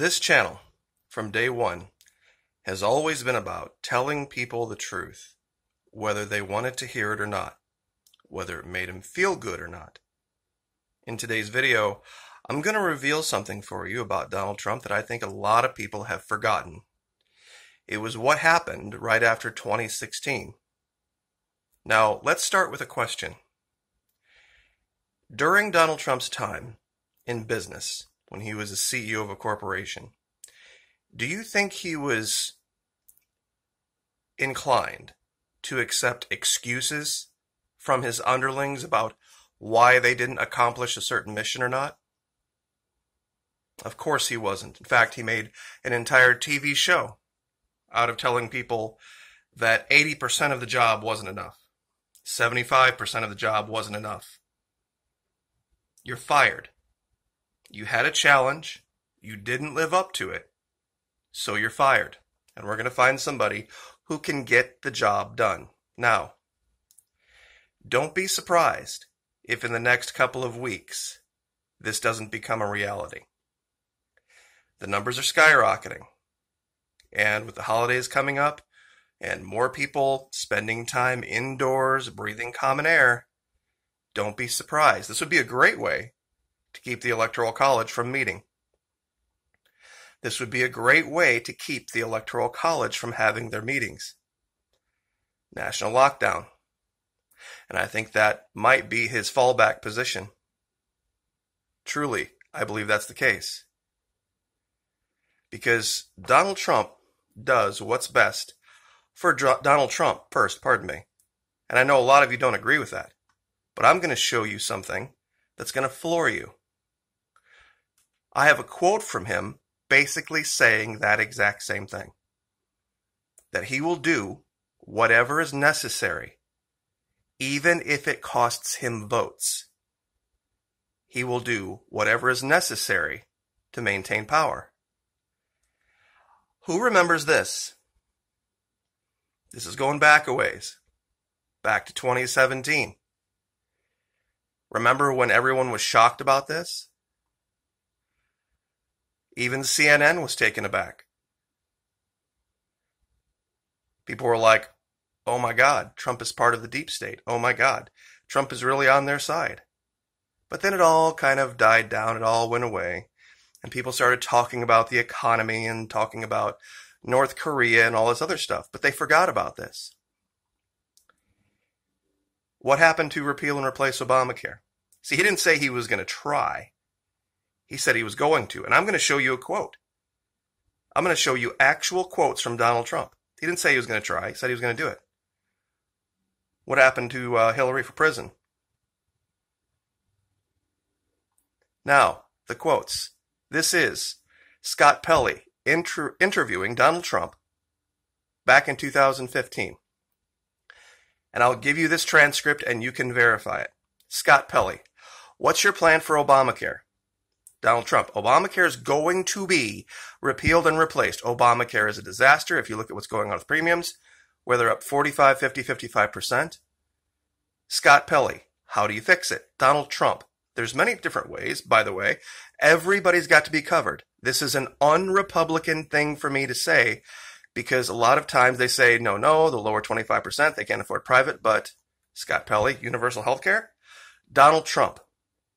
This channel, from day one, has always been about telling people the truth, whether they wanted to hear it or not, whether it made them feel good or not. In today's video, I'm going to reveal something for you about Donald Trump that I think a lot of people have forgotten. It was what happened right after 2016. Now, let's start with a question. During Donald Trump's time in business, when he was a CEO of a corporation, do you think he was inclined to accept excuses from his underlings about why they didn't accomplish a certain mission or not? Of course he wasn't. In fact, he made an entire TV show out of telling people that 80% of the job wasn't enough. 75% of the job wasn't enough. You're fired. You had a challenge. You didn't live up to it. So you're fired. And we're going to find somebody who can get the job done. Now, don't be surprised if in the next couple of weeks this doesn't become a reality. The numbers are skyrocketing. And with the holidays coming up and more people spending time indoors, breathing common air, don't be surprised. This would be a great way to keep the Electoral College from meeting. This would be a great way to keep the Electoral College from having their meetings. National lockdown. And I think that might be his fallback position. Truly, I believe that's the case. Because Donald Trump does what's best for Donald Trump first, pardon me. And I know a lot of you don't agree with that. But I'm going to show you something that's going to floor you. I have a quote from him basically saying that exact same thing. That he will do whatever is necessary, even if it costs him votes. He will do whatever is necessary to maintain power. Who remembers this? This is going back a ways. Back to 2017. Remember when everyone was shocked about this? Even CNN was taken aback. People were like, oh my God, Trump is part of the deep state. Oh my God, Trump is really on their side. But then it all kind of died down. It all went away. And people started talking about the economy and talking about North Korea and all this other stuff. But they forgot about this. What happened to repeal and replace Obamacare? See, he didn't say he was going to try. He said he was going to. And I'm going to show you a quote. I'm going to show you actual quotes from Donald Trump. He didn't say he was going to try. He said he was going to do it. What happened to Hillary for prison? Now, the quotes. This is Scott Pelley interviewing Donald Trump back in 2015. And I'll give you this transcript and you can verify it. Scott Pelley, what's your plan for Obamacare? Donald Trump, Obamacare is going to be repealed and replaced. Obamacare is a disaster. If you look at what's going on with premiums, where they're up 45, 50, 55%. Scott Pelley, how do you fix it? Donald Trump, there's many different ways, by the way. Everybody's got to be covered. This is an un-Republican thing for me to say, because a lot of times they say, no, the lower 25%, they can't afford private, but Scott Pelley, universal health care. Donald Trump,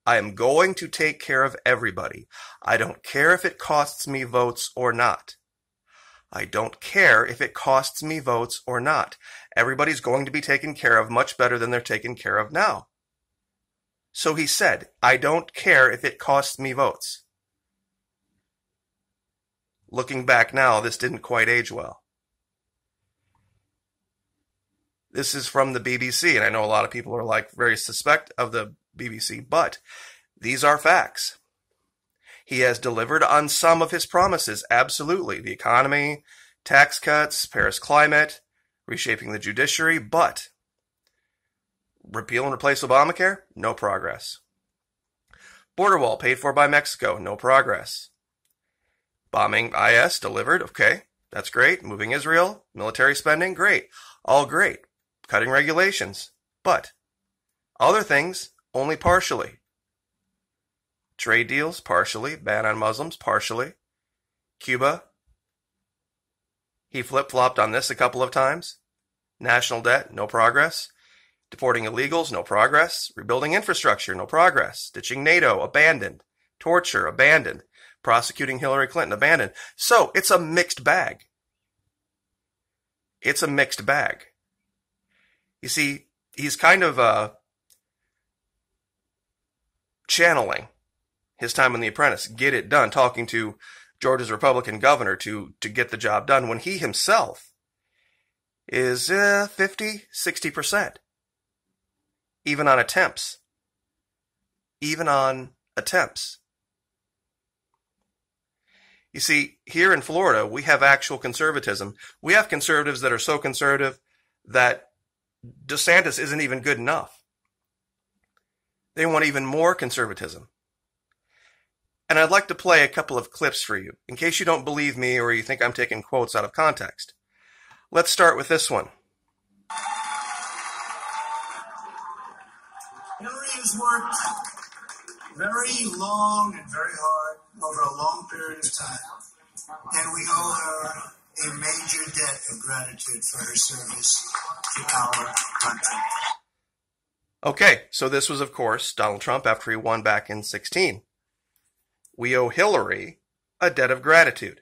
I am going to take care of everybody. I don't care if it costs me votes or not. I don't care if it costs me votes or not. Everybody's going to be taken care of much better than they're taken care of now. So he said, I don't care if it costs me votes. Looking back now, this didn't quite age well. This is from the BBC, and I know a lot of people are like very suspect of the BBC, but these are facts. He has delivered on some of his promises, absolutely. The economy, tax cuts, Paris climate, reshaping the judiciary, but repeal and replace Obamacare? No progress. Border wall paid for by Mexico? No progress. Bombing IS delivered? Okay, that's great. Moving Israel? Military spending? Great. All great. Cutting regulations. But other things, only partially. Trade deals, partially. Ban on Muslims, partially. Cuba, he flip-flopped on this a couple of times. National debt, no progress. Deporting illegals, no progress. Rebuilding infrastructure, no progress. Ditching NATO, abandoned. Torture, abandoned. Prosecuting Hillary Clinton, abandoned. So it's a mixed bag. It's a mixed bag. You see, he's kind of channeling his time in The Apprentice, get it done, talking to Georgia's Republican governor to get the job done, when he himself is 50, 60%. Even on attempts. Even on attempts. You see, here in Florida, we have actual conservatism. We have conservatives that are so conservative that DeSantis isn't even good enough. They want even more conservatism. And I'd like to play a couple of clips for you, in case you don't believe me or you think I'm taking quotes out of context. Let's start with this one. Hillary has worked very long and very hard over a long period of time, and we owe her a major debt of gratitude for her service to our country. Okay, so this was, of course, Donald Trump after he won back in 2016. We owe Hillary a debt of gratitude.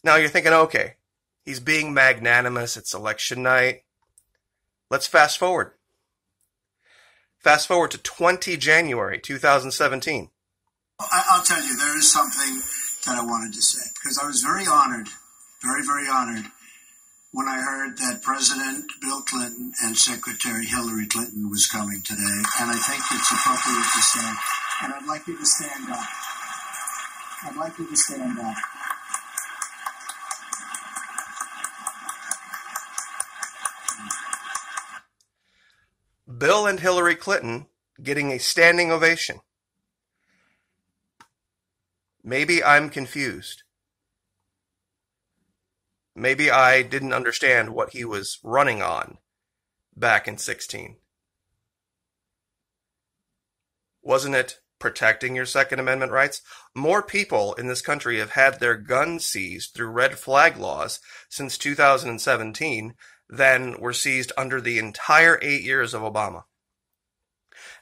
Now you're thinking, okay, he's being magnanimous, it's election night. Let's fast forward. Fast forward to 20 January 2017. I'll tell you, there is something that I wanted to say, because I was very honored, very, very honored, when I heard that President Bill Clinton and Secretary Hillary Clinton was coming today, and I think it's appropriate to stand. And I'd like you to stand up. I'd like you to stand up. Bill and Hillary Clinton getting a standing ovation. Maybe I'm confused. Maybe I didn't understand what he was running on back in 2016. Wasn't it protecting your Second Amendment rights? More people in this country have had their guns seized through red flag laws since 2017 than were seized under the entire 8 years of Obama.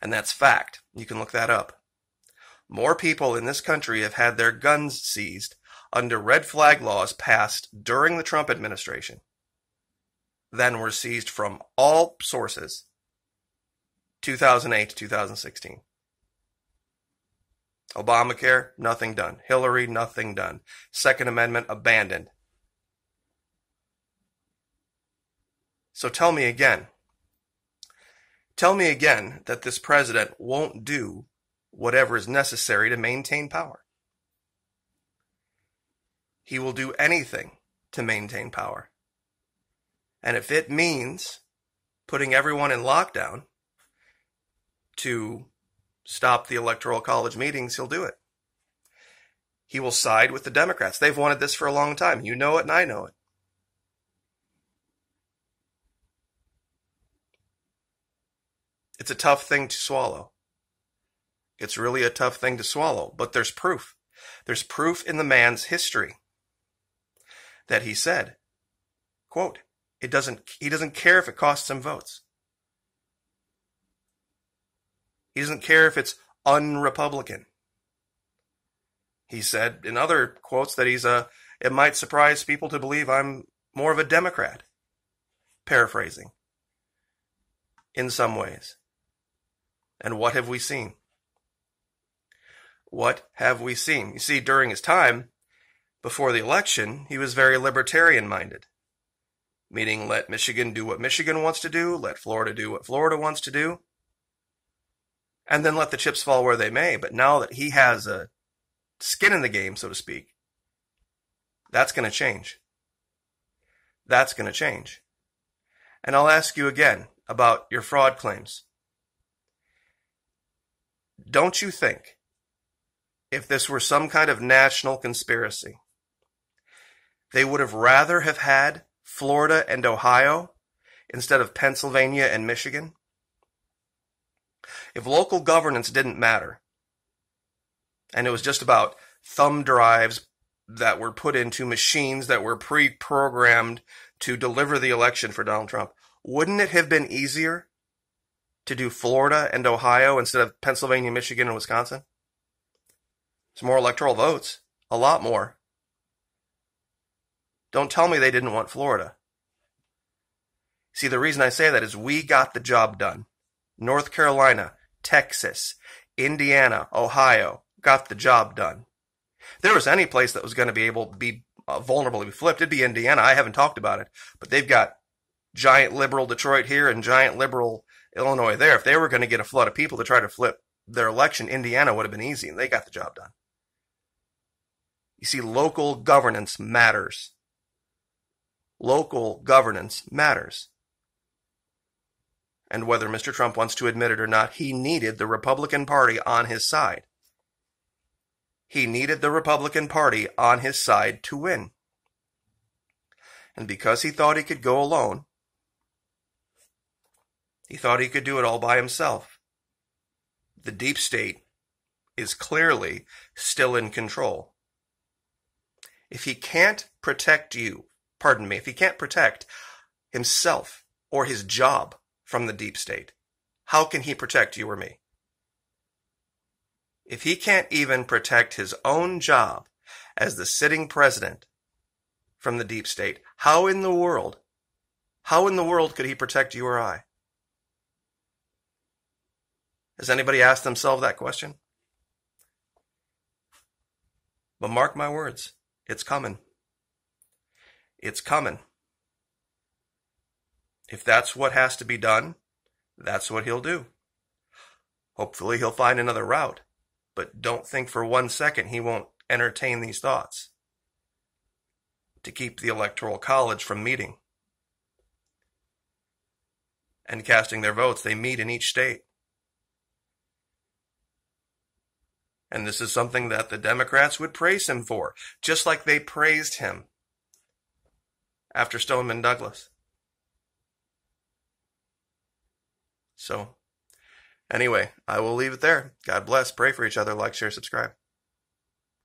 And that's fact. You can look that up. More people in this country have had their guns seized under red flag laws passed during the Trump administration than were seized from all sources 2008 to 2016. Obamacare, nothing done. Hillary, nothing done. Second Amendment, abandoned. So tell me again. Tell me again that this president won't do whatever is necessary to maintain power. He will do anything to maintain power. And if it means putting everyone in lockdown to stop the Electoral College meetings, he'll do it. He will side with the Democrats. They've wanted this for a long time. You know it and I know it. It's a tough thing to swallow. It's really a tough thing to swallow, but there's proof. There's proof in the man's history that he said, quote, he doesn't care if it costs him votes. He doesn't care if it's un-Republican. He said in other quotes that it might surprise people to believe I'm more of a Democrat. Paraphrasing. In some ways. And what have we seen? What have we seen? You see, during his time, before the election, he was very libertarian-minded. Meaning, let Michigan do what Michigan wants to do, let Florida do what Florida wants to do, and then let the chips fall where they may. But now that he has a skin in the game, so to speak, that's going to change. That's going to change. And I'll ask you again about your fraud claims. Don't you think, if this were some kind of national conspiracy, they would have rather have had Florida and Ohio instead of Pennsylvania and Michigan? If local governance didn't matter, and it was just about thumb drives that were put into machines that were pre-programmed to deliver the election for Donald Trump. Wouldn't it have been easier to do Florida and Ohio instead of Pennsylvania, Michigan, and Wisconsin? It's more electoral votes. A lot more. Don't tell me they didn't want Florida. See, the reason I say that is we got the job done. North Carolina, Texas, Indiana, Ohio got the job done. If there was any place that was going to be able to be vulnerable to be flipped, it'd be Indiana. I haven't talked about it, but they've got giant liberal Detroit here and giant liberal Illinois there. If they were going to get a flood of people to try to flip their election, Indiana would have been easy, and they got the job done. You see, local governance matters. Local governance matters. And whether Mr. Trump wants to admit it or not, he needed the Republican Party on his side. He needed the Republican Party on his side to win. And because he thought he could go alone, he thought he could do it all by himself. The deep state is clearly still in control. If he can't protect you, if he can't protect himself or his job from the deep state, how can he protect you or me? If he can't even protect his own job as the sitting president from the deep state, how in the world could he protect you or I? Has anybody asked themselves that question? But mark my words, it's coming. It's coming. If that's what has to be done, that's what he'll do. Hopefully he'll find another route, but don't think for 1 second he won't entertain these thoughts to keep the Electoral College from meeting and casting their votes. They meet in each state. And this is something that the Democrats would praise him for, just like they praised him after Stoneman Douglas. So, anyway, I will leave it there. God bless. Pray for each other. Like, share, subscribe.